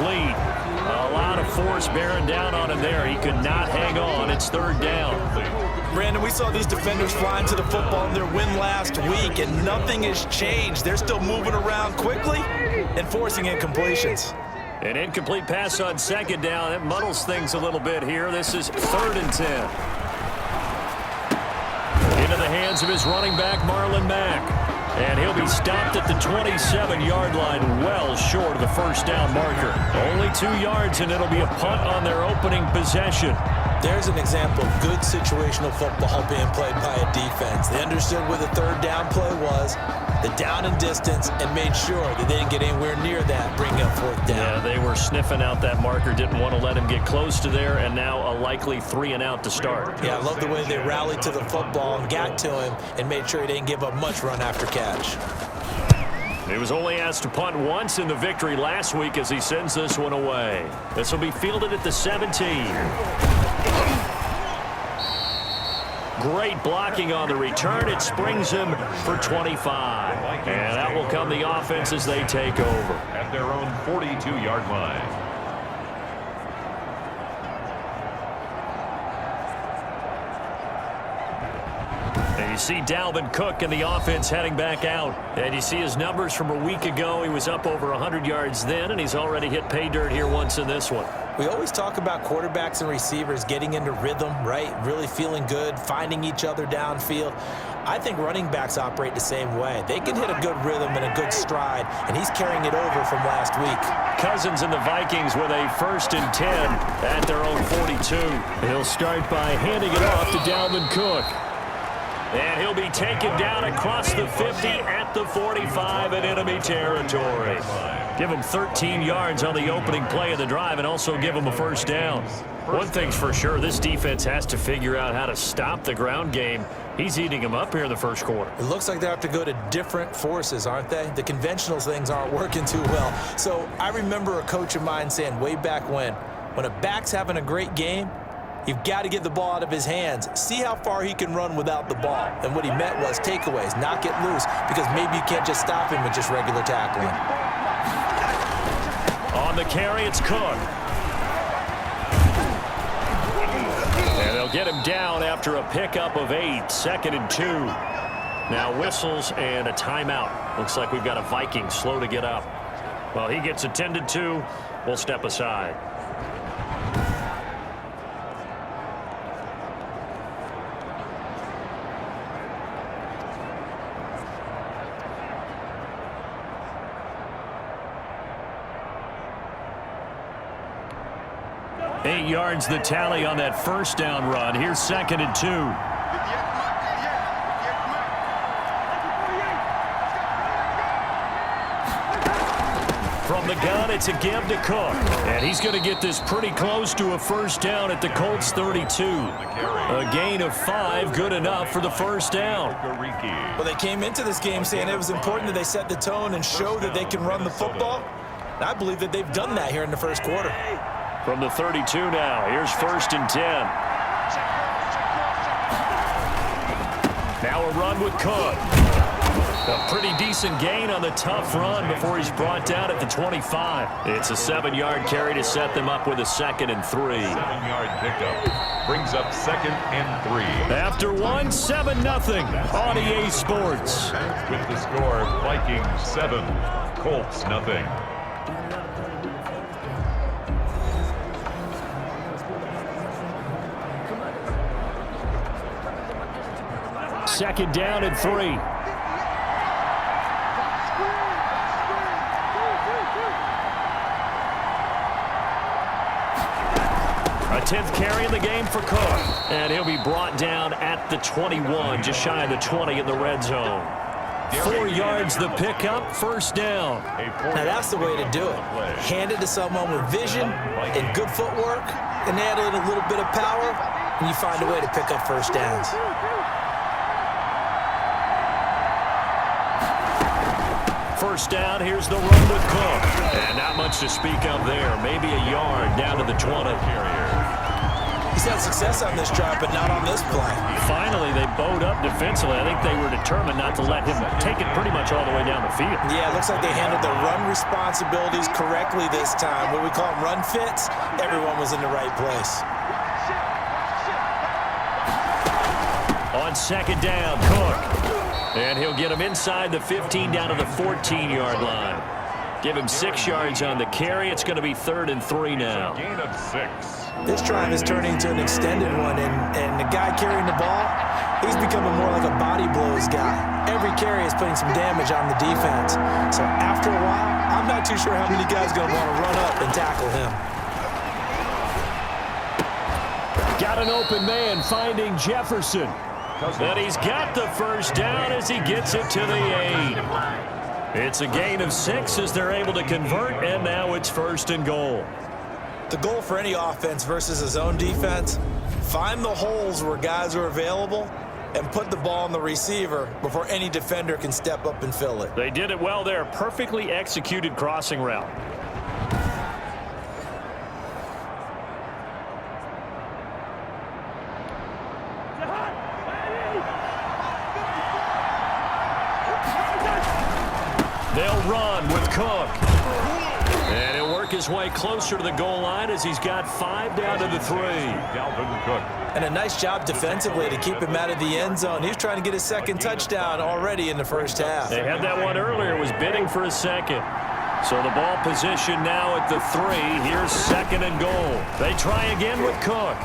incomplete. A lot of force bearing down on him there. He could not hang on. It's third down. Brandon, we saw these defenders flying to the football in their win last week, and nothing has changed. They're still moving around quickly and forcing incompletions. An incomplete pass on second down. It muddles things a little bit here. This is 3rd and 10. Into the hands of his running back, Marlon Mack. And he'll be stopped at the 27-yard line, well short of the first down marker. Only 2 yards, and it'll be a punt on their opening possession. There's an example of good situational football being played by a defense. They understood where the third down play was, the down and distance, and made sure that they didn't get anywhere near that, bringing up 4th down. Yeah, they were sniffing out that marker, didn't want to let him get close to there, and now a likely 3-and-out to start. Yeah, I love the way they rallied to the football and got to him and made sure he didn't give up much run after catch. He was only asked to punt once in the victory last week as he sends this one away. This will be fielded at the 17. Great blocking on the return. It springs him for 25. And that will come the offense as they take over. At their own 42-yard line. And you see Dalvin Cook and the offense heading back out. And you see his numbers from a week ago. He was up over 100 yards then, and he's already hit pay dirt here once in this one. We always talk about quarterbacks and receivers getting into rhythm, right? Really feeling good, finding each other downfield. I think running backs operate the same way. They can hit a good rhythm and a good stride, and he's carrying it over from last week. Cousins and the Vikings with a 1st and 10 at their own 42. He'll start by handing it off to Dalvin Cook. And he'll be taken down across the 50 at the 45 in enemy territory. Give him 13 yards on the opening play of the drive and also give him a first down. One thing's for sure, this defense has to figure out how to stop the ground game. He's eating them up here in the first quarter. It looks like they have to go to different forces, aren't they? The conventional things aren't working too well. So I remember a coach of mine saying way back when a back's having a great game, you've got to get the ball out of his hands. See how far he can run without the ball. And what he meant was takeaways, not get loose, because maybe you can't just stop him with just regular tackling. On the carry, it's Cook. And they'll get him down after a pickup of 8, 2nd and 2. Now whistles and a timeout. Looks like we've got a Viking slow to get up. Well, he gets attended to. We'll step aside. Eight yards the tally on that first down run. Here's 2nd and 2. From the gun, it's a give to Cook. And he's going to get this pretty close to a first down at the Colts 32. A gain of 5, good enough for the first down. Well, they came into this game saying it was important that they set the tone and show that they can run the football. And I believe that they've done that here in the first quarter. From the 32 now, here's 1st and 10. Now a run with Cook. A pretty decent gain on the tough run before he's brought down at the 25. It's a 7-yard carry to set them up with a 2nd and 3. 7-yard pickup brings up 2nd and 3. After 1, 7-0 on EA Sports. With the score, Vikings 7, Colts 0. Second down and 3. A 10th carry in the game for Cook. And he'll be brought down at the 21, just shy of the 20 in the red zone. 4 yards the pickup, first down. Now that's the way to do it. Hand it to someone with vision and good footwork, and add in a little bit of power, and you find a way to pick up first downs. First down, here's the run with Cook. And not much to speak of there. Maybe a yard down to the 20. He's had success on this drive, but not on this play. Finally, they bowed up defensively. I think they were determined not to let him take it pretty much all the way down the field. Yeah, it looks like they handled their run responsibilities correctly this time. What we call them run fits, everyone was in the right place. On second down, Cook. And he'll get him inside the 15 down to the 14-yard line. Give him 6 yards on the carry. It's going to be 3rd and 3 now. Gain of 6. This drive is turning into an extended one, and the guy carrying the ball, he's becoming more like a body blows guy. Every carry is putting some damage on the defense. So after a while, I'm not too sure how many guys are going to want to run up and tackle him. Got an open man finding Jefferson. And he's got the first down as he gets it to the 8. It's a gain of 6 as they're able to convert, and now it's 1st and goal. The goal for any offense versus a zone defense, find the holes where guys are available and put the ball on the receiver before any defender can step up and fill it. They did it well there. Perfectly executed crossing route. They'll run with Cook. And he'll work his way closer to the goal line as he's got 5 down to the 3. Dalvin Cook. And a nice job defensively to keep him out of the end zone. He was trying to get his second touchdown already in the first half. They had that one earlier, was bidding for a second. So the ball position now at the 3. Here's 2nd and goal. They try again with Cook.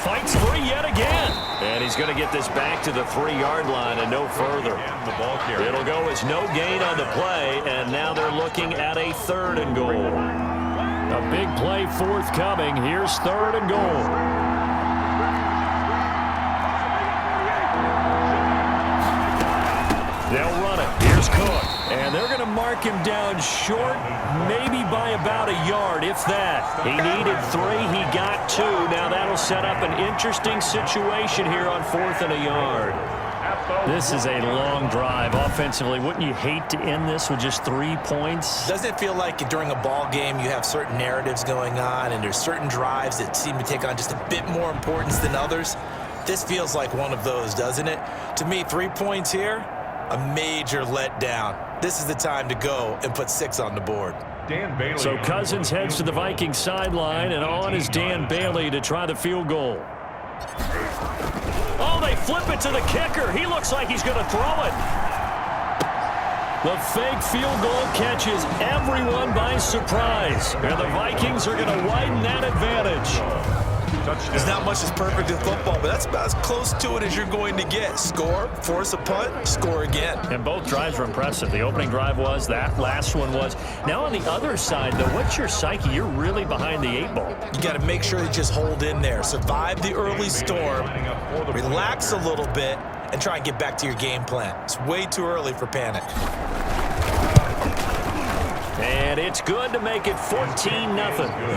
Fights 3 yet again. And he's going to get this back to the 3-yard line and no further. The ball carrier. It'll go as no gain on the play, and now they're looking at a 3rd and goal. A big play forthcoming. Here's 3rd and goal. They'll run it. Here's Cook. And they're going to mark him down short, maybe by about a yard, if that. He needed 3. He got 2. Now that'll set up an interesting situation here on 4th and a yard. This is a long drive offensively. Wouldn't you hate to end this with just 3 points? Doesn't it feel like during a ball game you have certain narratives going on and there's certain drives that seem to take on just a bit more importance than others? This feels like one of those, doesn't it? To me, 3 points here, a major letdown. This is the time to go and put 6 on the board. Dan Bailey. So Cousins heads to the Vikings sideline, and on is Dan Bailey to try the field goal. Oh, they flip it to the kicker. He looks like he's going to throw it. The fake field goal catches everyone by surprise. And the Vikings are going to widen that advantage. There's not much that's perfect in football, but that's about as close to it as you're going to get. Score, force a punt, score again. And both drives were impressive. The opening drive was, that last one was. Now on the other side, though, what's your psyche? You're really behind the 8 ball. You got to make sure you just hold in there. Survive the early storm, relax a little bit, and try and get back to your game plan. It's way too early for panic. And it's good to make it 14-0.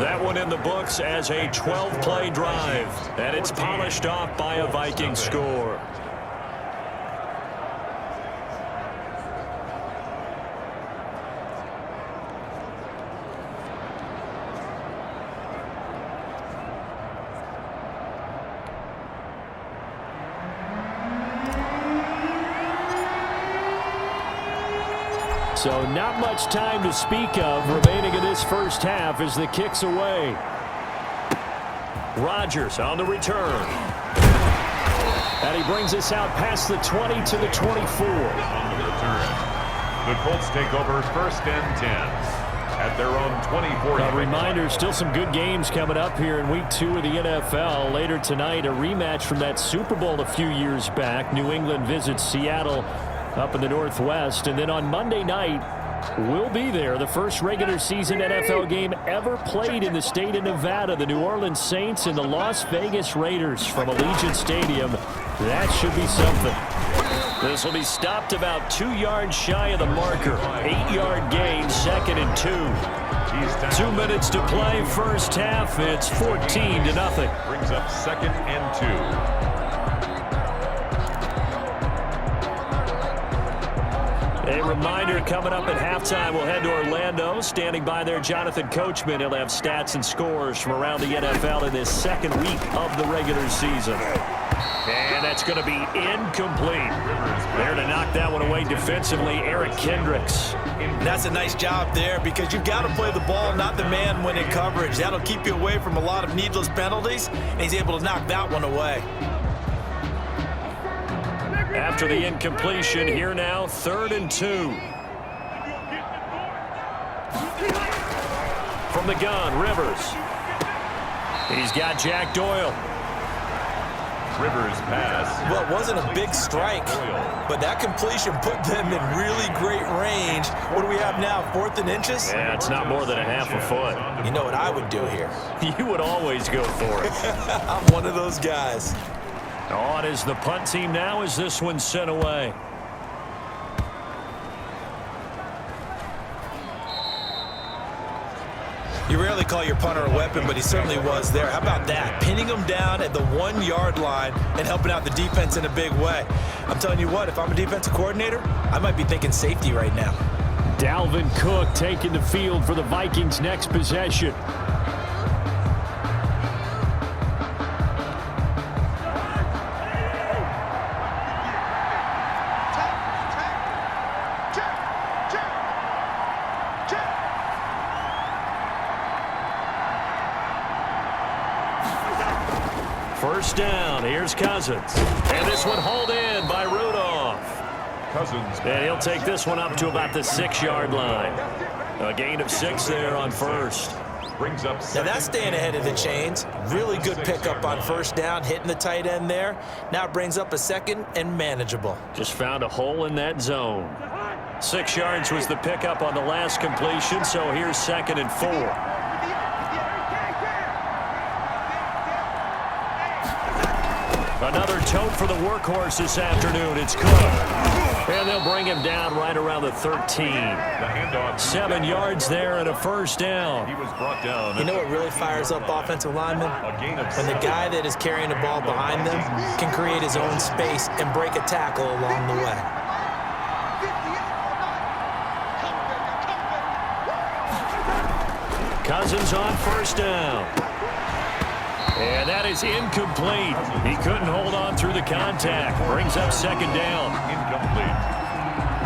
That one in the books as a 12-play drive. And it's polished off by a Viking score. So not much time to speak of remaining in this first half as the kick's away. Rodgers on the return. And he brings us out past the 20 to the 24. On the return. The Colts take over 1st and 10 at their own 24. A reminder, still some good games coming up here in Week 2 of the NFL. Later tonight, a rematch from that Super Bowl a few years back. New England visits Seattle up in the Northwest. And then on Monday night, we'll be there. The first regular season NFL game ever played in the state of Nevada. The New Orleans Saints and the Las Vegas Raiders from Allegiant Stadium. That should be something. This will be stopped about 2 yards shy of the marker. 8-yard gain, 2nd and 2. 2 minutes to play, first half. It's 14-0. Brings up 2nd and 2. A reminder coming up at halftime, we'll head to Orlando. Standing by there, Jonathan Coachman. He'll have stats and scores from around the NFL in this second week of the regular season. And that's going to be incomplete. There to knock that one away defensively, Eric Kendricks. That's a nice job there because you've got to play the ball, not the man when in coverage. That'll keep you away from a lot of needless penalties, and he's able to knock that one away. After the incompletion, here now, 3rd and 2. From the gun, Rivers. He's got Jack Doyle. Rivers pass. Well, it wasn't a big strike, but that completion put them in really great range. What do we have now, 4th and inches? Yeah, it's not more than a half a foot. You know what I would do here? You would always go for it. I'm one of those guys. On is the punt team now as this one's sent away. You rarely call your punter a weapon, but he certainly was there. How about that? Pinning him down at the 1-yard line and helping out the defense in a big way. I'm telling you what, if I'm a defensive coordinator, I might be thinking safety right now. Dalvin Cook taking the field for the Vikings' next possession. First down, here's Cousins. And this one hauled in by Rudolph. Cousins. And he'll take this one up to about the 6-yard line. A gain of 6 there on first. Brings up now that's staying ahead of the chains. Really good pickup on first down, hitting the tight end there. Now it brings up a 2nd and manageable. Just found a hole in that zone. 6 yards was the pickup on the last completion, so here's 2nd and 4. Another tote for the workhorse this afternoon. It's Cook. And they'll bring him down right around the 13. The handoff. 7 yards there and a first down. He was brought down. You know what really fires up offensive linemen? A gain of When the 7. guy that is carrying the ball behind them can create his own space and break a tackle along the way. Cousins on first down. And that is incomplete. He couldn't hold on through the contact. Brings up 2nd down. Incomplete.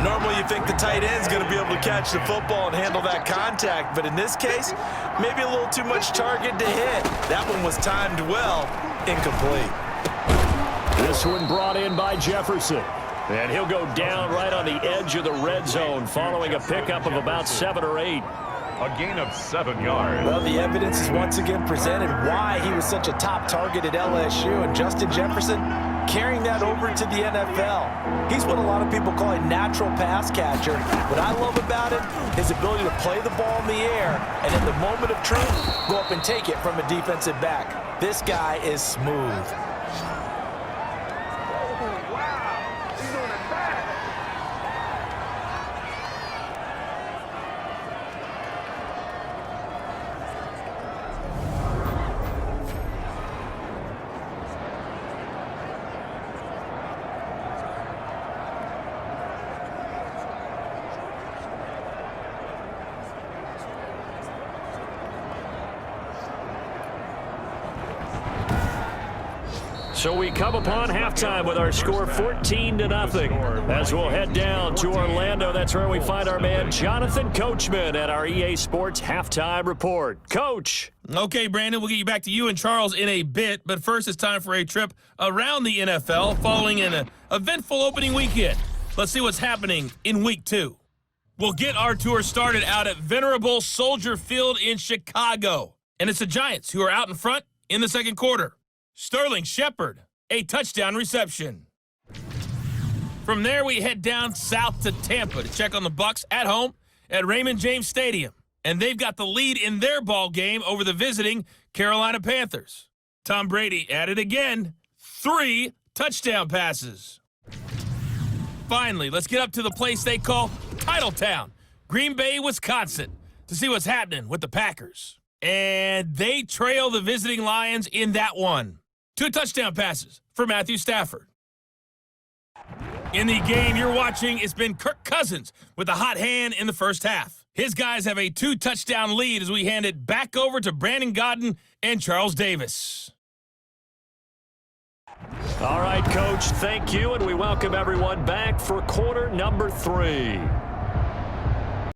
Normally you think the tight end's going to be able to catch the football and handle that contact, but in this case, maybe a little too much target to hit. That one was timed well. Incomplete. This one brought in by Jefferson. And he'll go down right on the edge of the red zone following a pickup of about 7 or 8. A gain of 7 yards. Well, the evidence is once again presented why he was such a top target at LSU, and Justin Jefferson carrying that over to the NFL. He's what a lot of people call a natural pass catcher. What I love about him, his ability to play the ball in the air, and at the moment of truth, go up and take it from a defensive back. This guy is smooth. So we come upon halftime with our score 14-0 as we'll head down to Orlando. That's where we find our man Jonathan Coachman at our EA Sports Halftime Report. Coach. Okay, Brandon, we'll get you back to you and Charles in a bit, but first it's time for a trip around the NFL following an eventful opening weekend. Let's see what's happening in Week 2. We'll get our tour started out at venerable Soldier Field in Chicago, and it's the Giants who are out in front in the second quarter. Sterling Shepard, a touchdown reception. From there, we head down south to Tampa to check on the Bucs at home at Raymond James Stadium. And they've got the lead in their ball game over the visiting Carolina Panthers. Tom Brady at it again. 3 touchdown passes. Finally, let's get up to the place they call Titletown, Green Bay, Wisconsin, to see what's happening with the Packers. And they trail the visiting Lions in that one. 2 touchdown passes for Matthew Stafford. In the game you're watching, it's been Kirk Cousins with a hot hand in the first half. His guys have a 2-touchdown lead as we hand it back over to Brandon Godden and Charles Davis. All right, Coach, thank you, and we welcome everyone back for quarter number 3.